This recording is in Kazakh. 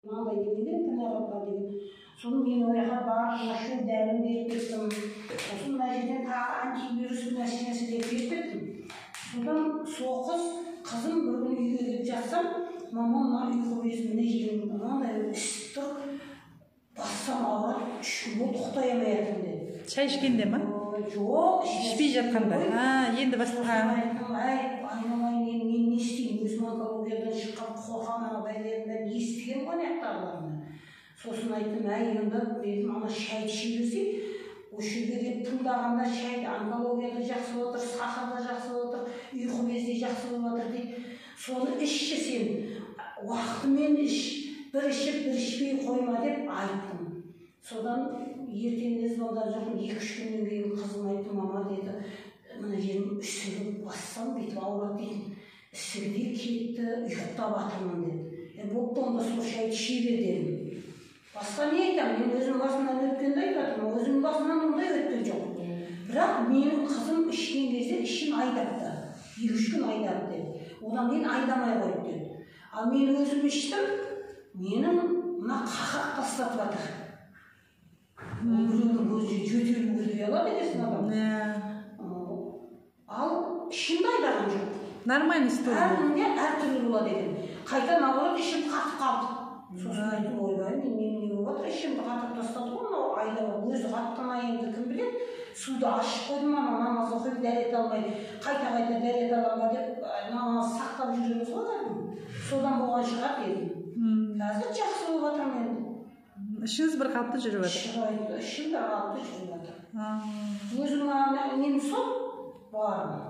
мынандай дегенде тырнаққа деген. Соны мен ойға барып, машин дәрін беріп кеттім. Сосын мына жерден тағы антивирус нәрсе деп беріп кеттім. Содан соқыз қызым бір күні үйге келіп жатсам, мама мына ұйқы безіміне жегенмін. Мынандай ісіп тұр, бассам ауырады, 3 күн болды ұйықтай алмайатырмын деді. Шай ішкенде ма? Жоқ, ішпей жатқанда. Енді басқа. Айналайын, мен не істеймін? Өзім онкологиядан шыққан қоқамана байларынан естіген ғой аяқтағыларына. Сосын айттым, енді дедім, ана шай іше берсей, осы жерге деп тыңдағанда шайды онкологияда жақсы отыр, сахарда жақсы отыр, ұйқы безде жақсы отыр дейді. Соны ішші сен, уақытымен іш, бір ішіп, бір ішпей қойма деп айттым. Содан ертеңіне звондап жүрдім, 2-3 күннен кейін қызым айтты, мама деді, мына жерім үсігіп бассам бүйтіп ауырады дейтін. Ісігі де кетті, ұйықтап жатырмын деді. Бопты онда сол шайды іше бер дедім. Басқа не айтамын? Мен өзім басымнан өткенді айтатырмын, өзім басымнан ондай өткен жоқ. Бірақ менің қызым ішкен кезде ішін айдапты. 2-3 күн айдап деді. Одан кейін айдамай қойып деді. Ал мен өзім іштім, менің мына қақақ тастатып жатыр. Біреудің көзі жөтелуге де ұялады екенсің адам. Ал ішімді айдаған жоқ. Нормальный история. Әркімде әртүрлі болады екен. Қайта наоборот ішім қатып қалды. Сосын айтып ойбай, мен не болып жатыр, ішімді қатып тастады ғой, мынау айдап, өзі қаттана енді кім біледі, суды ашып қойдым, ана намаз оқып дәрет алмай, қайта дәрет аламын деп намаз сақтап жүреміз ғой кәдімгі. Содан болған шығар дедім. Қазір жақсы болып жатырмын енді. Ішіңіз бір қалыпты жүріп жатыр. Ішім бір қалыпты жүріп жатыр. Өзім нем сол бармын.